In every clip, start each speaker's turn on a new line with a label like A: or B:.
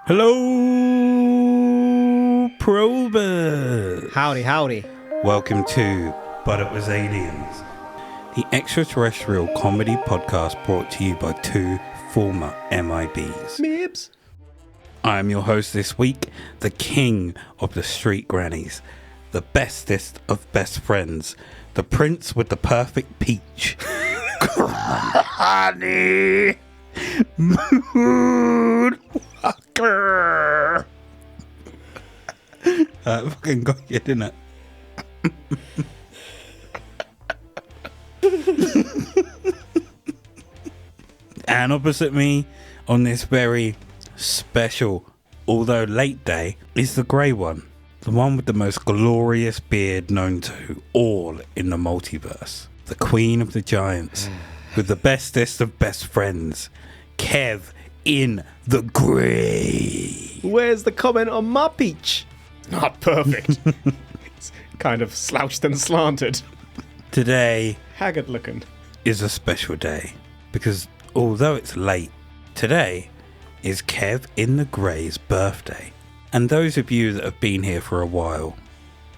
A: Hello, probers.
B: Howdy, howdy.
A: Welcome to But It Was Aliens, the extraterrestrial comedy podcast brought to you by two former MIBs.
B: Mibs.
A: I'm your host this week, the king of the street grannies, the bestest of best friends, the prince with the perfect peach. Honey, Moonwalker. Fucking got you, didn't it? And opposite me on this very special, although late day, is the grey one. The one with the most glorious beard known to all in the multiverse. The queen of the giants, with the bestest of best friends, Kev in the grey.
B: Where's the comment on my peach? Not perfect. It's kind of slouched and slanted.
A: Today
B: Haggard looking.
A: is a special day, because although it's late, today is Kev in the Grey's birthday. And those of you that have been here for a while,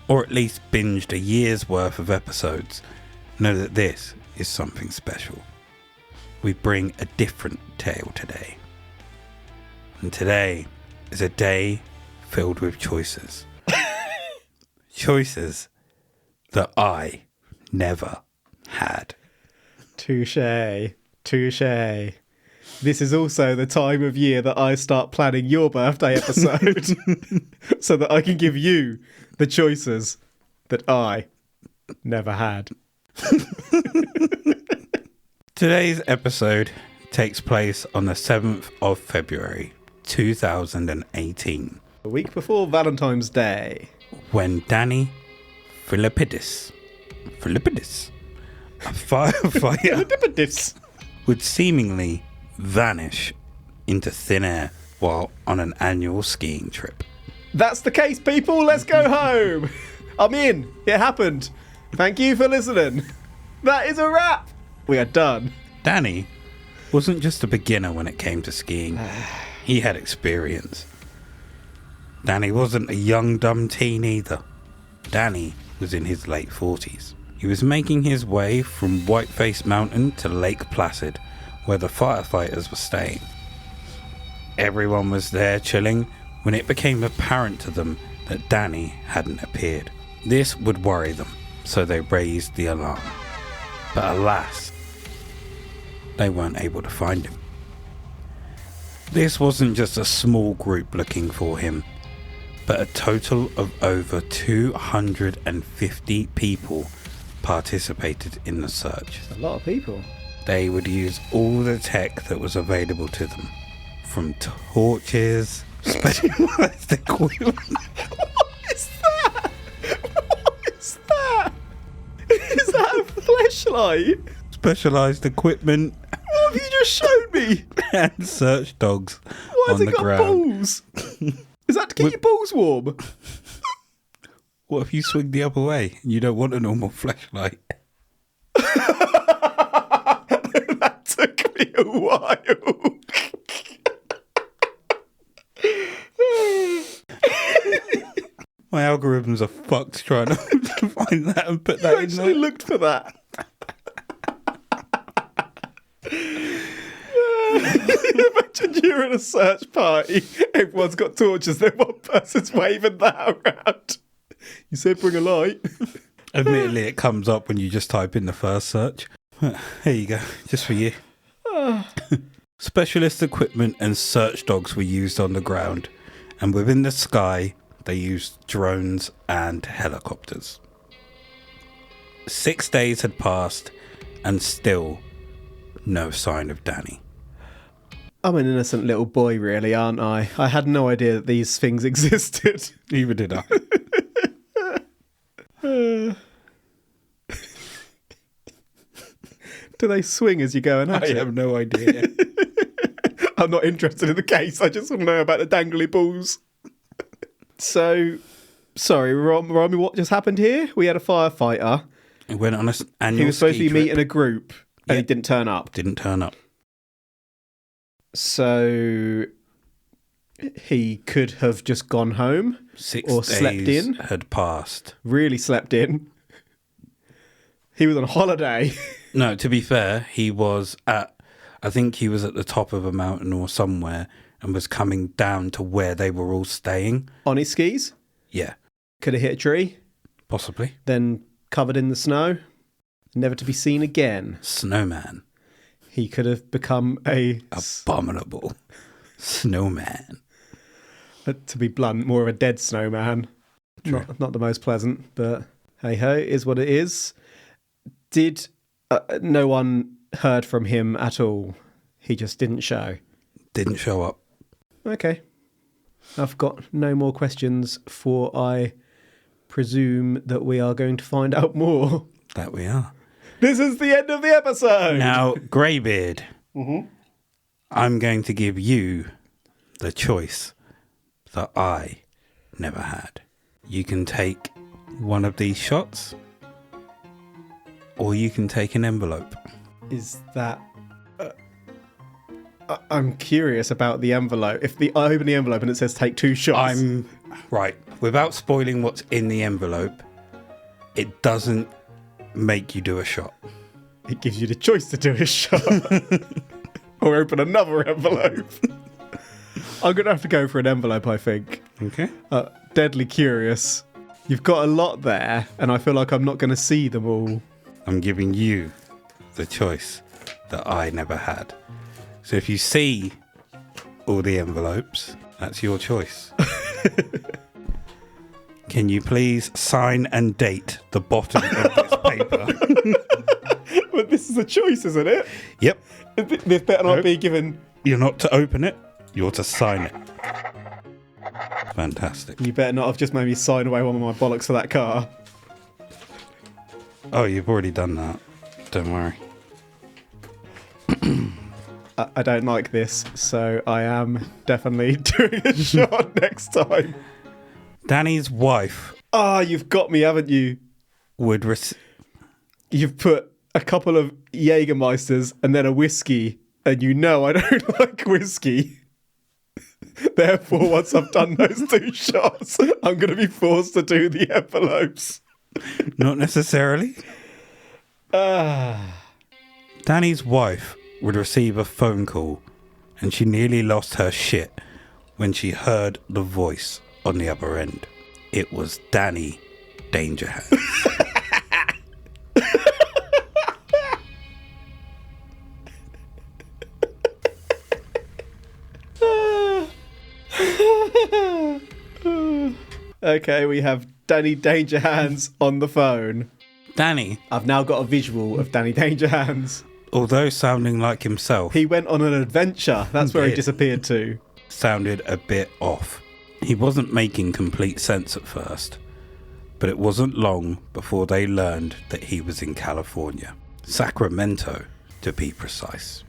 A: or at least binged a year's worth of episodes, know that this is something special. We bring a different tale today. And today is a day filled with choices. Choices that I never had.
B: Touché. Touché. This is also the time of year that I start planning your birthday episode so that I can give you the choices that I never had.
A: Today's episode takes place on the 7th of February 2018,
B: A week before Valentine's Day.
A: when Danny Philippidis, a firefighter, would seemingly vanish into thin air while on an annual skiing trip.
B: That's the case, people. Let's go home. I'm in. It happened. Thank you for listening. That is a wrap. We are done.
A: Danny wasn't just a beginner when it came to skiing. He had experience. Danny wasn't a young, dumb teen either. Danny was in his late 40s. He was making his way from Whiteface Mountain to Lake Placid, where the firefighters were staying. Everyone was there chilling when it became apparent to them that Danny hadn't appeared. This would worry them, so they raised the alarm. But alas, they weren't able to find him. This wasn't just a small group looking for him, but a total of over 250 people participated in the search.
B: A lot of people.
A: They would use all the tech that was available to them, from torches, specialized equipment.
B: What is that? What is that? Is that a flashlight?
A: Specialized equipment
B: What have you just showed me?
A: and search dogs
B: Why has
A: on
B: it
A: the
B: got
A: ground.
B: balls? Is that to keep your balls warm?
A: What if you swing the other way and you don't want a normal flashlight?
B: That took me a while.
A: My algorithms are fucked trying to find that and put
B: You
A: that in
B: actually
A: there.
B: looked for that. Imagine you're at a search party, everyone's got torches, then one person's waving that around. You said bring a light.
A: Admittedly, it comes up when you just type in the first search. Here you go, just for you. Specialist equipment and search dogs were used on the ground, and within the sky, they used drones and helicopters. 6 days had passed, and still no sign of Danny.
B: I'm an innocent little boy, really, aren't I? I had no idea that these things existed.
A: Neither did I.
B: Do they swing as you're going at
A: I
B: it?
A: have no idea.
B: I'm not interested in the case. I just want to know about the dangly balls. So, sorry, remind me what just happened here? We had a firefighter.
A: He went on an annual
B: He was supposed
A: ski
B: to be
A: trip.
B: meeting a group, and
A: Yeah.
B: he didn't turn up.
A: Didn't turn up.
B: So, He could have just gone home
A: 6
B: or
A: days
B: slept in.
A: had passed.
B: Really slept in. He was on holiday.
A: No, to be fair, I think he was at the top of a mountain or somewhere and was coming down to where they were all staying.
B: On his skis.
A: Yeah.
B: Could have hit a tree.
A: Possibly.
B: Then covered in the snow. Never to be seen again.
A: Snowman.
B: He could have become a...
A: Abominable snowman.
B: To be blunt, more of a dead snowman. Not the most pleasant, but hey-ho, is what it is. Did no one heard from him at all? He just didn't show?
A: Didn't show up.
B: Okay. I've got no more questions, for I presume that we are going to find out more.
A: That we are.
B: This is the end of the episode!
A: Now, Greybeard, I'm going to give you the choice that I never had. You can take one of these shots, or you can take an envelope.
B: Is that... I'm curious about the envelope. If I open the envelope and it says take 2 shots...
A: Right, without spoiling what's in the envelope, it doesn't make you do a shot.
B: It gives you the choice to do a shot. Or open another envelope. I'm going to have to go for an envelope, I think.
A: Okay.
B: Deadly curious. You've got a lot there, and I feel like I'm not going to see them all.
A: I'm giving you the choice that I never had. So if you see all the envelopes, that's your choice. Can you please sign and date the bottom of this paper?
B: But this is a choice, isn't it?
A: Yep.
B: This better not be given...
A: You're not to open it, you're to sign it. Fantastic.
B: You better not have just made me sign away one of my bollocks for that car.
A: Oh, you've already done that. Don't worry.
B: I don't like this, so I am definitely doing a shot next time.
A: Danny's wife
B: You've got me, haven't you?
A: would
B: You've put a couple of Jägermeisters and then a whiskey, and you know I don't like whiskey. Therefore, once I've done those 2 shots, I'm going to be forced to do the envelopes.
A: Not necessarily. Danny's wife would receive a phone call, and she nearly lost her shit when she heard the voice on the other end. It was Danny Dangerhands.
B: Okay, we have Danny Dangerhands on the phone.
A: Danny,
B: I've now got a visual of Danny Dangerhands.
A: although sounding like himself,
B: He went on an adventure. That's where he
A: Did.
B: disappeared to.
A: sounded a bit off. He wasn't making complete sense at first, but it wasn't long before they learned that he was in California, Sacramento to be precise,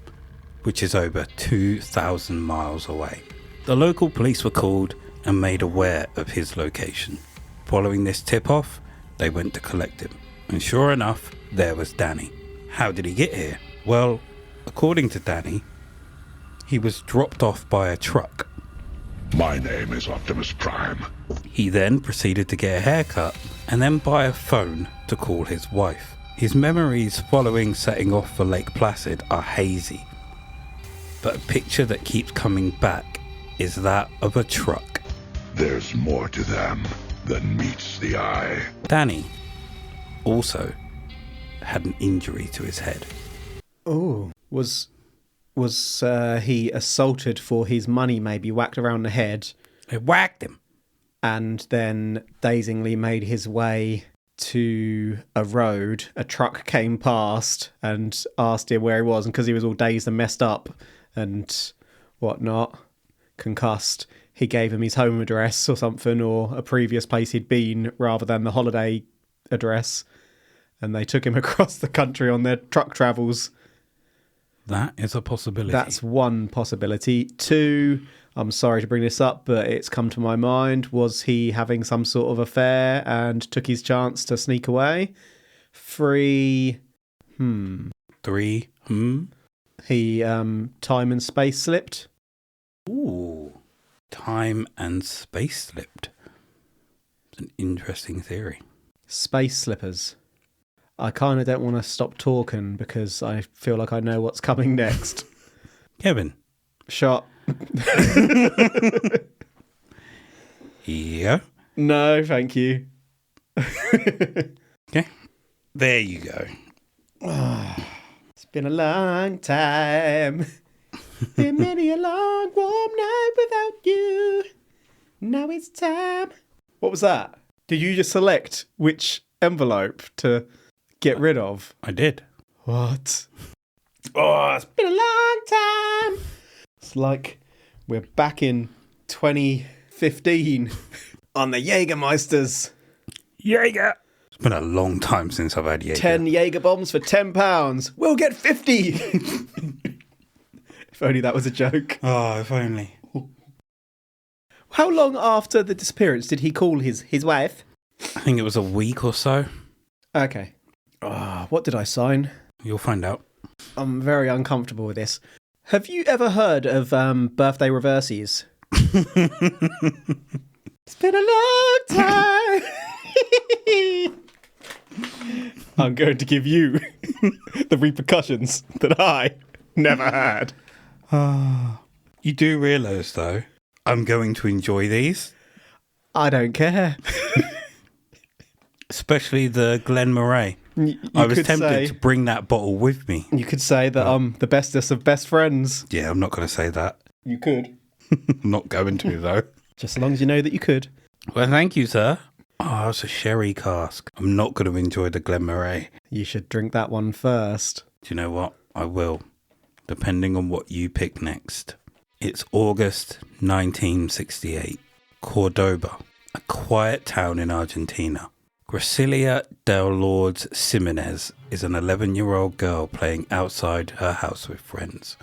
A: which is over 2,000 miles away. The local police were called and made aware of his location. Following this tip-off, they went to collect him, and sure enough, there was Danny. How did he get here? Well, according to Danny, he was dropped off by a truck.
C: My name is Optimus Prime.
A: He then proceeded to get a haircut and then buy a phone to call his wife. His memories following setting off for Lake Placid are hazy, but a picture that keeps coming back is that of a truck.
C: There's more to them than meets the eye.
A: Danny also had an injury to his head.
B: Oh, was he assaulted for his money, maybe whacked around the head,
A: They whacked him.
B: and then dazingly made his way to a road? A truck came past and asked him where he was, and because he was all dazed and messed up and whatnot, concussed, he gave him his home address or something, or a previous place he'd been rather than the holiday address, and they took him across the country on their truck travels.
A: That is a possibility.
B: That's one possibility. 2, I'm sorry to bring this up, but it's come to my mind. Was he having some sort of affair and took his chance to sneak away? 3,
A: 3.
B: he time and space slipped.
A: Ooh. time and space slipped. It's an interesting theory.
B: Space slippers. I kind of don't want to stop talking because I feel like I know what's coming next.
A: Kevin.
B: Shot.
A: Yeah.
B: No, thank you.
A: Okay. There you go.
B: It's been a long time. Been many a long, warm night without you. Now it's time. What was that? Did you just select which envelope to get rid of?
A: I did.
B: What? Oh, it's been a long time. It's like we're back in 2015 on the Jägermeisters.
A: Jaeger. It's been a long time since I've had Jaeger.
B: 10 Jaeger bombs for £10. We'll get 50. If only that was a joke.
A: Oh, if only.
B: How long after the disappearance did he call his wife?
A: I think it was a week or so.
B: Okay. What did I sign?
A: You'll find out.
B: I'm very uncomfortable with this. Have you ever heard of birthday reverses? It's been a long time. I'm going to give you the repercussions that I never had.
A: You do realise, though, I'm going to enjoy these.
B: I don't care.
A: Especially the Glen Moray. I was tempted to bring that bottle with me.
B: You could say that I'm the bestest of best friends.
A: Yeah, I'm not going to say that.
B: You could.
A: I'm not going to, though.
B: Just as long as you know that you could.
A: Well, thank you, sir. Oh, it's a sherry cask. I'm not going to enjoy the Glen Moray.
B: You should drink that one first.
A: Do you know what? I will, depending on what you pick next. It's August 1968. Cordoba, a quiet town in Argentina. Gracilia del Lourdes Ximenez is an 11-year-old girl playing outside her house with friends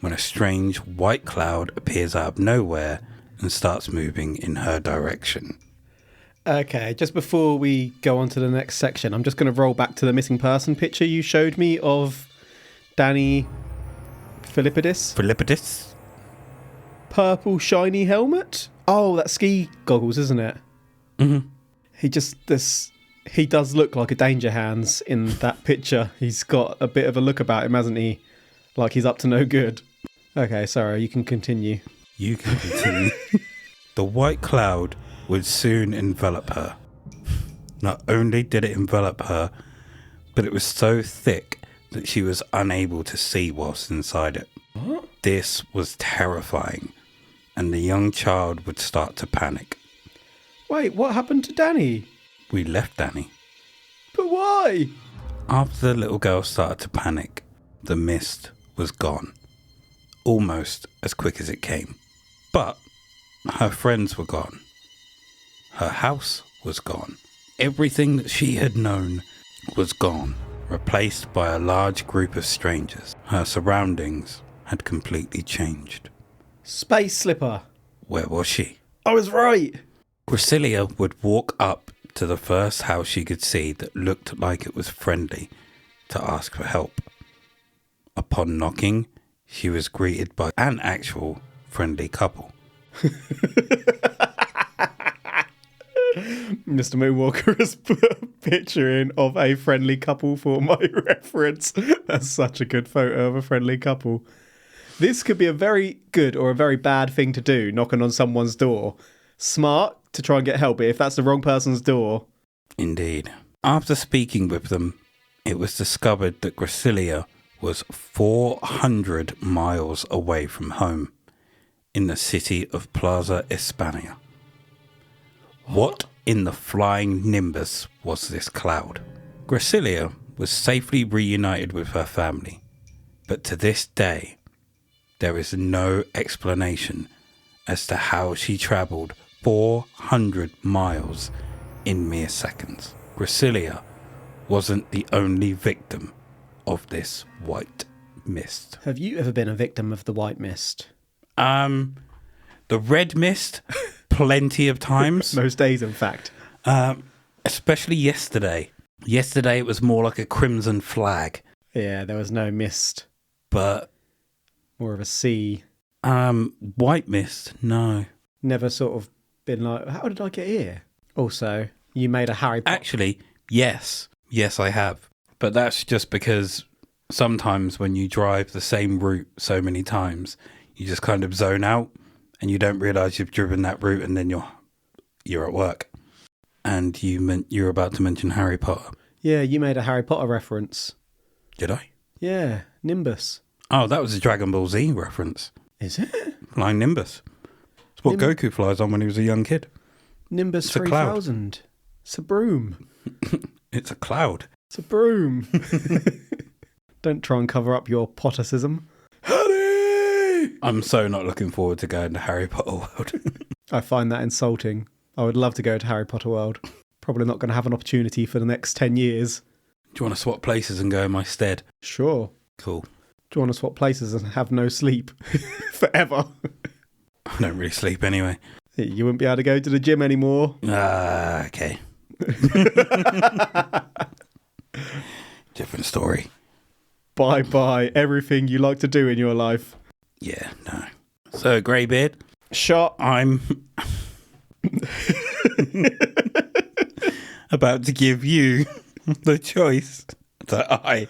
A: when a strange white cloud appears out of nowhere and starts moving in her direction.
B: Okay, just before we go on to the next section, I'm just going to roll back to the missing person picture you showed me of Danny Philippidis. Purple shiny helmet? Oh, that's ski goggles, isn't it?
A: Mm-hmm.
B: He does look like a danger hands in that picture. He's got a bit of a look about him, hasn't he? Like he's up to no good. Okay, sorry, you can continue.
A: You can continue. The white cloud would soon envelop her. Not only did it envelop her, but it was so thick that she was unable to see whilst inside it.
B: What?
A: This was terrifying, and the young child would start to panic.
B: Wait, what happened to Danny?
A: We left Danny.
B: But why?
A: After the little girl started to panic, the mist was gone. Almost as quick as it came. But her friends were gone. Her house was gone. Everything that she had known was gone, replaced by a large group of strangers. Her surroundings had completely changed.
B: Space slipper.
A: Where was she?
B: I was right.
A: Gracilia would walk up to the first house she could see that looked like it was friendly to ask for help. Upon knocking, she was greeted by an actual friendly couple.
B: Mr. Moonwalker has put a picture in of a friendly couple for my reference. That's such a good photo of a friendly couple. This could be a very good or a very bad thing to do, knocking on someone's door. Smart to try and get help, but if that's the wrong person's door...
A: Indeed. After speaking with them, it was discovered that Gracilia was 400 miles away from home, in the city of Plaza España. What in the flying nimbus was this cloud? Gracilia was safely reunited with her family, but to this day, there is no explanation as to how she travelled 400 miles in mere seconds. Gracilia wasn't the only victim of this white mist.
B: Have you ever been a victim of the white mist?
A: The red mist, plenty of times.
B: Most days, in fact.
A: Especially yesterday. Yesterday it was more like a crimson flag.
B: Yeah, there was no mist.
A: But
B: More of a sea.
A: White mist, no.
B: Never sort of been like, how did I get here? Also, you made a Harry Potter.
A: Actually, yes. Yes, I have. But that's just because sometimes when you drive the same route so many times, you just kind of zone out and you don't realise you've driven that route, and then you're at work. And you're about to mention Harry Potter.
B: Yeah, you made a Harry Potter reference.
A: Did I?
B: Yeah, Nimbus.
A: Oh, that was a Dragon Ball Z reference.
B: Is it?
A: Flying Nimbus. It's what Goku flies on when he was a young kid.
B: Nimbus
A: It's a
B: 3000. It's a broom.
A: It's a cloud.
B: It's a broom. Don't try and cover up your Pottercism. Harry!
A: I'm so not looking forward to going to Harry Potter World.
B: I find that insulting. I would love to go to Harry Potter World. Probably not going to have an opportunity for the next 10 years.
A: Do you want to swap places and go in my stead?
B: Sure.
A: Cool.
B: Do you want to swap places and have no sleep forever?
A: I don't really sleep anyway.
B: You wouldn't be able to go to the gym anymore.
A: Okay. Different story.
B: Bye-bye everything you like to do in your life.
A: Yeah, no. So, Greybeard,
B: Shot.
A: I'm about to give you the choice that I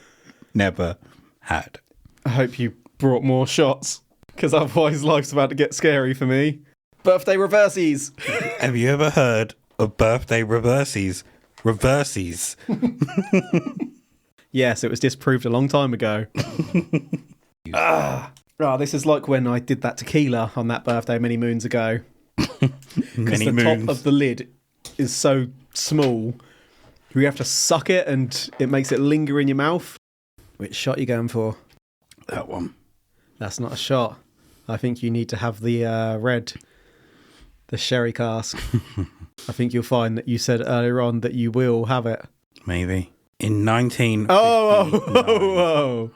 A: never had.
B: I hope you brought more shots, because otherwise life's about to get scary for me. Birthday reversies.
A: Have you ever heard of birthday reversies? Reversies.
B: Yes, it was disproved a long time ago. This is like when I did that tequila on that birthday many moons ago. Because the top of the lid is so small, you have to suck it and it makes it linger in your mouth. Which shot are you going for?
A: That one.
B: That's not a shot. I think you need to have the red, the sherry cask. I think you'll find that you said earlier on that you will have it.
A: Maybe. In 1959,
B: Oh.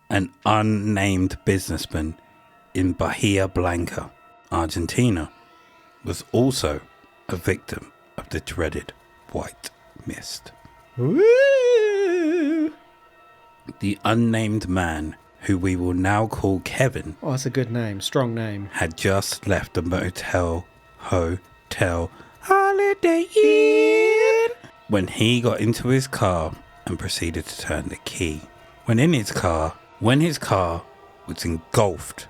A: an unnamed businessman in Bahia Blanca, Argentina, was also a victim of the dreaded white mist.
B: Woo!
A: The unnamed man, who we will now call Kevin,
B: Oh, that's a good name. Strong name.
A: had just left the hotel Holiday Inn when he got into his car and proceeded to turn the key. When his car was engulfed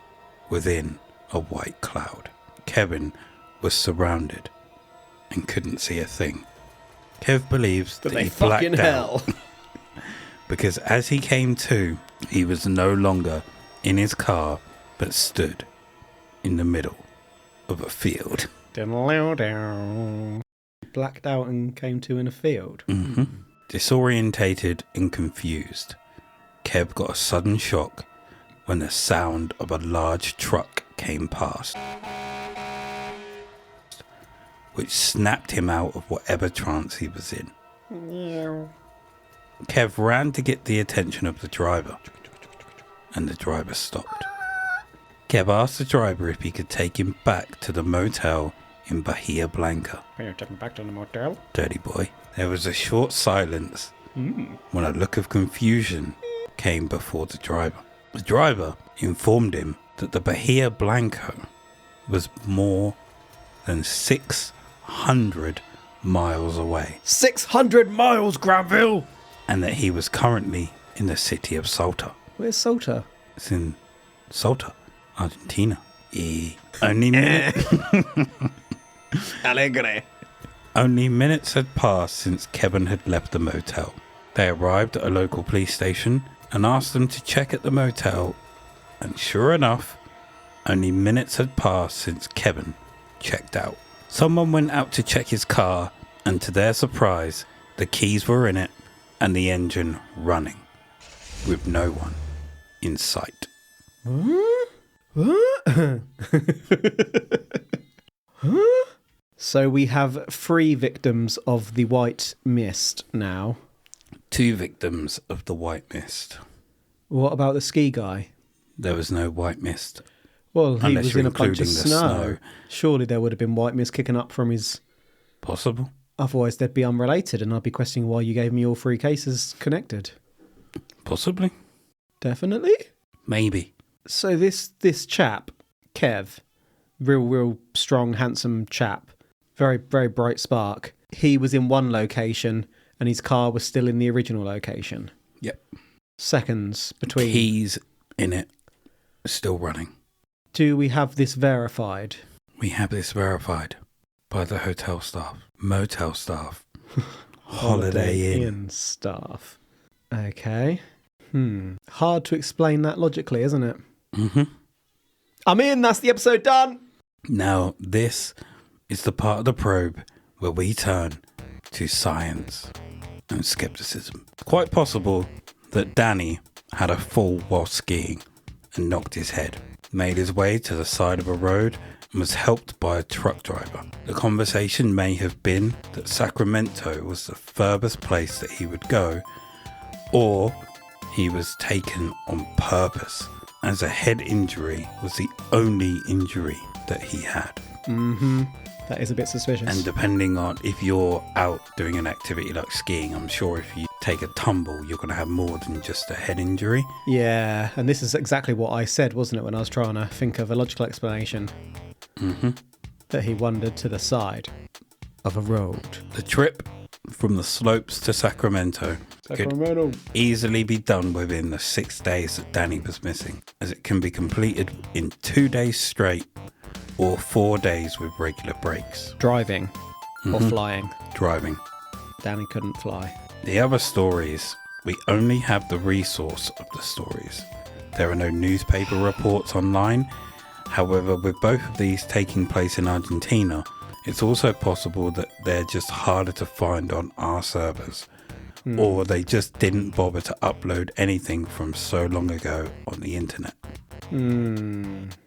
A: within a white cloud. Kevin was surrounded and couldn't see a thing. Kev believes that he blacked out because as he came to, he was no longer in his car but stood in the middle of a field.
B: Blacked out and came to in a field.
A: Mm-hmm. Disorientated and confused, Kev got a sudden shock when the sound of a large truck came past, which snapped him out of whatever trance he was in. Kev ran to get the attention of the driver, and the driver stopped. Kev asked the driver if he could take him back to the motel in Bahia Blanca.
B: Can you take me back to the motel?
A: Dirty boy. There was a short silence when a look of confusion came before the driver. The driver informed him that the Bahia Blanca was more than 600 miles away.
B: 600 miles, Granville!
A: And that he was currently in the city of Salta.
B: Where's Salta?
A: It's in Salta, Argentina. Only minutes.
B: Alegre.
A: Only minutes had passed since Kevin had left the motel. They arrived at a local police station and asked them to check at the motel, and sure enough, only minutes had passed since Kevin checked out. Someone went out to check his car, and to their surprise, the keys were in it and the engine running, with no one in sight.
B: So we have 3 victims of the white mist now.
A: 2 victims of the white mist.
B: What about the ski guy?
A: There was no white mist.
B: Well, he
A: Unless
B: was
A: you're
B: in a bunch of
A: including the
B: snow.
A: snow.
B: Surely there would have been white mist kicking up from his...
A: Possible.
B: Otherwise they'd be unrelated, and I'd be questioning why you gave me all 3 cases connected.
A: Possibly.
B: Definitely?
A: Maybe.
B: So this chap, Kev, real strong, handsome chap, very, very bright spark. He was in one location and his car was still in the original location.
A: Yep.
B: Seconds between.
A: Keys in it, still running.
B: Do we have this verified?
A: We have this verified by the hotel staff, motel staff, Holiday Inn
B: staff. Okay. Hard to explain that logically, isn't it?
A: Mm-hmm.
B: I'm in. That's the episode done.
A: Now, this is the part of the probe where we turn to science and skepticism. Quite possible that Danny had a fall while skiing and knocked his head, made his way to the side of a road and was helped by a truck driver. The conversation may have been that Sacramento was the furthest place that he would go, or he was taken on purpose, as a head injury was the only injury that he had.
B: Mm-hmm. That is a bit suspicious.
A: And depending on if you're out doing an activity like skiing, I'm sure if you take a tumble, you're going to have more than just a head injury.
B: Yeah, and this is exactly what I said, wasn't it, when I was trying to think of a logical explanation?
A: Mm-hmm.
B: That he wandered to the side of a road.
A: The trip from the slopes to Sacramento could easily be done within the 6 days that Danny was missing, as it can be completed in 2 days straight or 4 days with regular breaks.
B: Driving or flying?
A: Driving.
B: Danny couldn't fly.
A: The other stories, we only have the resource of the stories. There are no newspaper reports online. However, with both of these taking place in Argentina, it's also possible that they're just harder to find on our servers, or they just didn't bother to upload anything from so long ago on the internet.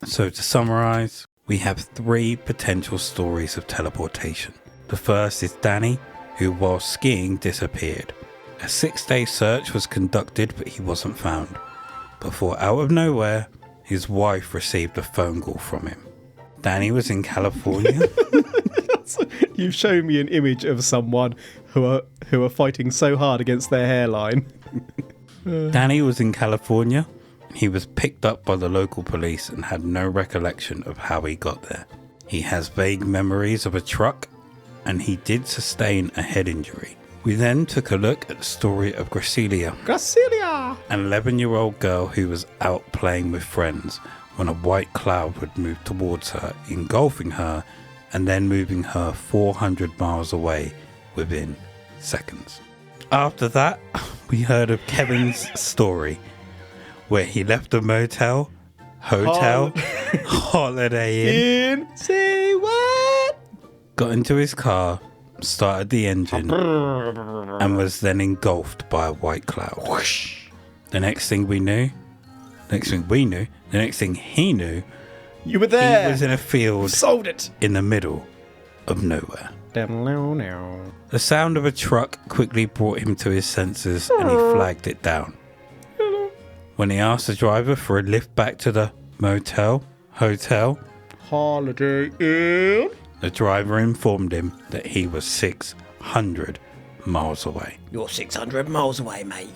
A: So to summarize, we have 3 potential stories of teleportation. The first is Danny, who while skiing disappeared. A 6-day search was conducted, but he wasn't found, before out of nowhere, his wife received a phone call from him. Danny was in California.
B: You've shown me an image of someone who are fighting so hard against their hairline.
A: Danny was in California. He was picked up by the local police and had no recollection of how he got there. He has vague memories of a truck, and he did sustain a head injury. We then took a look at the story of Gracilia, an 11-year-old girl who was out playing with friends when a white cloud would move towards her, engulfing her and then moving her 400 miles away within seconds. After that, we heard of Kevin's story, where he left a motel, hotel, Holiday Inn,
B: say what?
A: got into his car, started the engine, and was then engulfed by a white cloud. Whoosh. The next thing he knew,
B: You were there.
A: he was in a field
B: Solved it.
A: in the middle of nowhere. The sound of a truck quickly brought him to his senses, and he flagged it down. When he asked the driver for a lift back to the hotel,
B: Holiday Inn.
A: the driver informed him that he was 600 miles away.
D: You're 600 miles away, mate.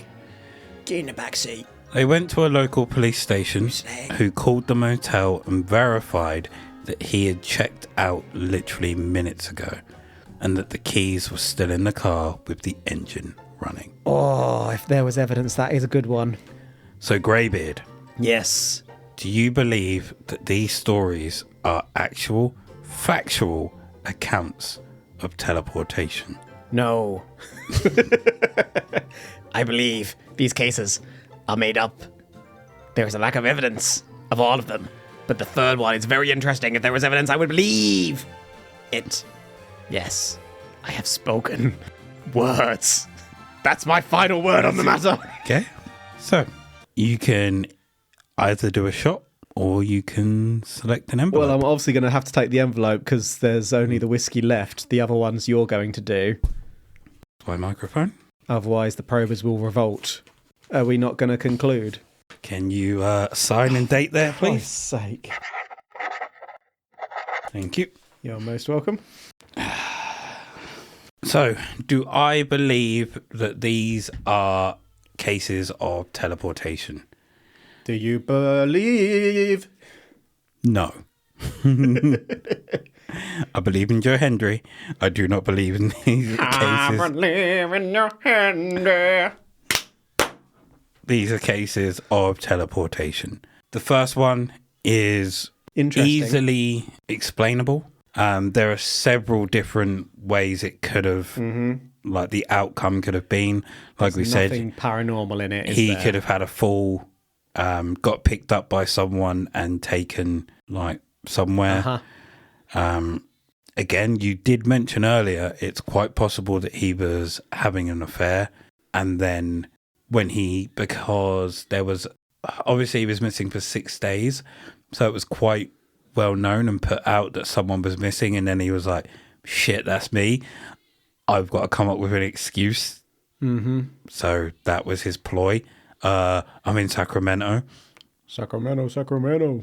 D: Get in the back seat.
A: They went to a local police station, who called the motel and verified that he had checked out literally minutes ago, and that the keys were still in the car with the engine running.
B: Oh, if there was evidence, that is a good one.
A: So Greybeard,
B: Yes.
A: do you believe that these stories are actual, factual accounts of teleportation?
D: No. I believe these cases are made up. There is a lack of evidence of all of them. But the third one is very interesting. If there was evidence, I would believe it. Yes, I have spoken words. That's my final word on the matter.
A: Okay. So you can either do a shot or you can select an envelope.
B: Well, I'm obviously going to have to take the envelope because there's only the whiskey left. The other ones you're going to do.
A: My microphone.
B: Otherwise, the probers will revolt. Are we not going to conclude?
A: Can you sign and date there,
B: For
A: please?
B: Christ's sake.
A: Thank you.
B: You're most welcome.
A: So, do I believe that these are cases of teleportation?
B: Do you believe?
A: No. I believe in Joe Hendry. I do not believe in these cases.
D: Live in your hand.
A: These are cases of teleportation. The first one is
B: Interesting.
A: easily explainable. There are several different ways it could have, like the outcome could have been. Like we said,
B: Nothing paranormal in it, is
A: he
B: there?
A: could have had a fall, got picked up by someone and taken like somewhere. Again, you did mention earlier, it's quite possible that he was having an affair, and then because there was, obviously he was missing for 6 days, so it was quite well known and put out that someone was missing, and then he was like, shit, that's me. I've got to come up with an excuse. So that was his ploy. I'm in Sacramento.
B: Sacramento.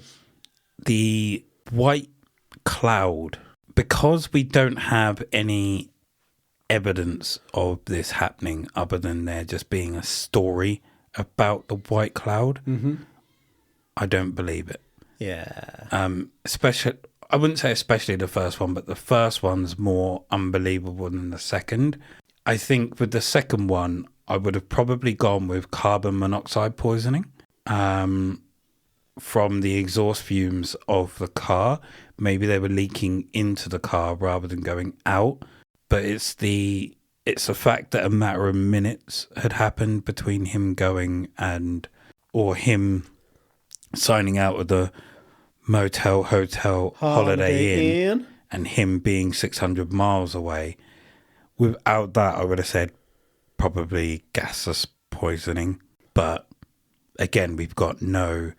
A: The white cloud, because we don't have any evidence of this happening other than there just being a story about the white cloud, I don't believe it.
B: Yeah.
A: Especially, I wouldn't say especially the first one, but the first one's more unbelievable than the second. I think with the second one, I would have probably gone with carbon monoxide poisoning from the exhaust fumes of the car. Maybe they were leaking into the car rather than going out. But it's the fact that a matter of minutes had happened between him going or him signing out of the motel, hotel, Holiday Inn, and him being 600 miles away. Without that, I would have said probably gaseous poisoning. But again, we've got no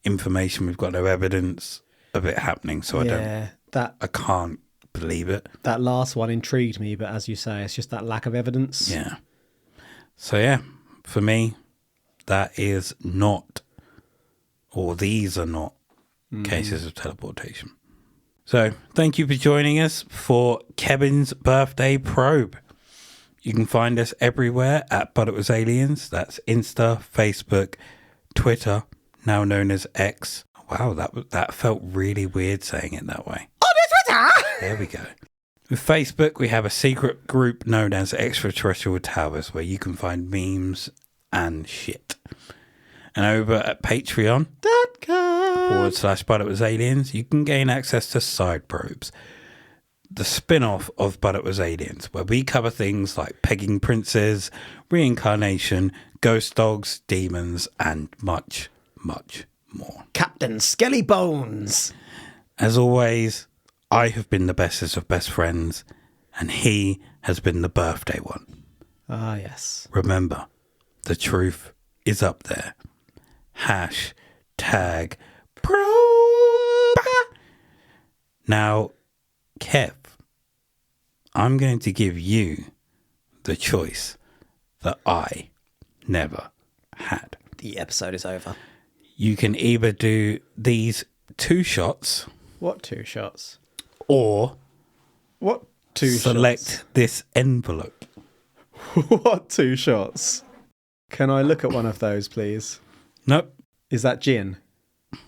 A: information, we've got no evidence of it happening, so I can't believe it.
B: That last one intrigued me, but as you say, it's just that lack of evidence.
A: Yeah. So yeah, for me, that is not, or these are not cases of teleportation. So thank you for joining us for Kevin's birthday probe. You can find us everywhere at But It Was Aliens. That's Insta, Facebook, Twitter, now known as X. Wow, that felt really weird saying it that way.
D: On Twitter!
A: There we go. With Facebook, we have a secret group known as Extraterrestrial Towers, where you can find memes and shit. And over at Patreon.com/But It Was Aliens, you can gain access to Side Probes, the spin-off of But It Was Aliens, where we cover things like pegging princes, reincarnation, ghost dogs, demons, and much, much more.
D: Captain Skelly Bones.
A: As always, I have been the bestest of best friends, and he has been the birthday one.
B: Ah, yes.
A: Remember, the truth is up there. #probe. Now, Kev, I'm going to give you the choice that I never had.
D: The episode is over.
A: You can either do these 2 shots
B: What 2 shots?
A: or
B: What 2
A: select this envelope.
B: shots? What 2 shots? Can I look at one of those, please?
A: Nope.
B: Is that gin?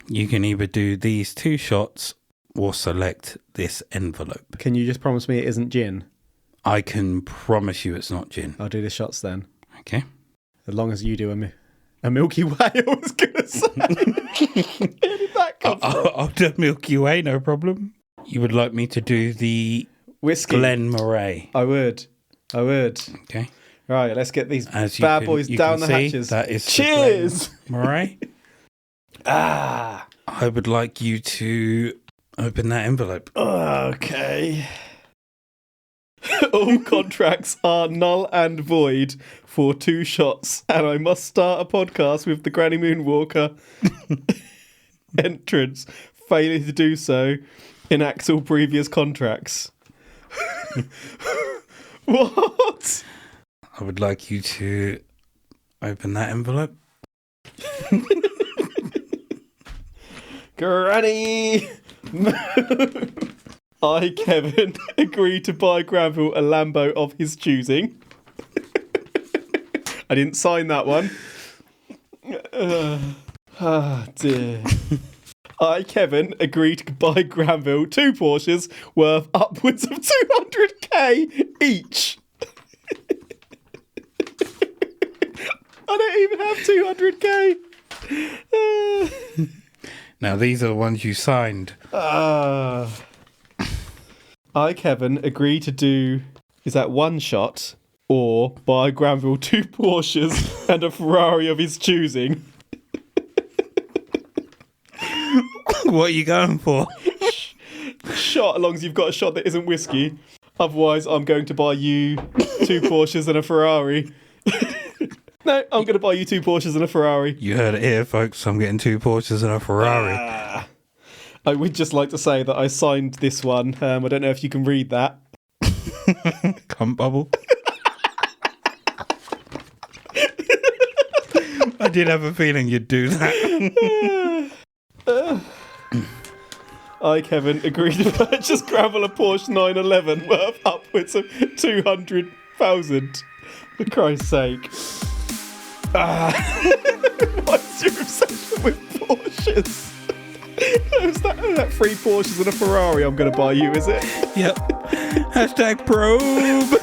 A: You can either do these 2 shots or select this envelope.
B: Can you just promise me it isn't gin?
A: I can promise you it's not gin.
B: I'll do the shots then.
A: Okay.
B: As long as you do a Milky Way, I was going to say. Where did that come from?
A: I'll do Milky Way, no problem. You would like me to do the
B: Whiskey.
A: Glen Moray.
B: I would.
A: Okay.
B: Right, let's get these
A: As you
B: bad
A: can-
B: boys
A: you
B: down
A: can
B: the
A: see,
B: hatches.
A: that is the
B: Cheers!
A: Glen Moray. I would like you to open that envelope.
B: Okay. All contracts are null and void for 2 shots, and I must start a podcast with the Granny Moonwalker entrance. Failing to do so enacts all previous contracts. What?
A: I would like you to open that envelope.
B: Granny! I, Kevin, agree to buy Granville a Lambo of his choosing. I didn't sign that one. Dear. I, Kevin, agreed to buy Granville 2 Porsches worth upwards of 200k each. I don't even have 200k.
A: Now, these are the ones you signed.
B: I, Kevin, agreed to do... Is that one shot? Or buy Granville 2 Porsches and a Ferrari of his choosing.
A: What are you going for?
B: Shot, as long as you've got a shot that isn't whiskey. Otherwise, I'm going to buy you 2 Porsches and a Ferrari. No, I'm going to buy you 2 Porsches and a Ferrari.
A: You heard it here, folks. I'm getting 2 Porsches and a Ferrari.
B: I would just like to say that I signed this one. I don't know if you can read that.
A: Cunt bubble. I did have a feeling you'd do that.
B: I, Kevin, agreed to purchase Gravel a Porsche 911 worth upwards of 200,000. For Christ's sake. What's your obsession with Porsches? Is that 3 Porsches and a Ferrari I'm going to buy you, is it?
A: Yep. Hashtag probe.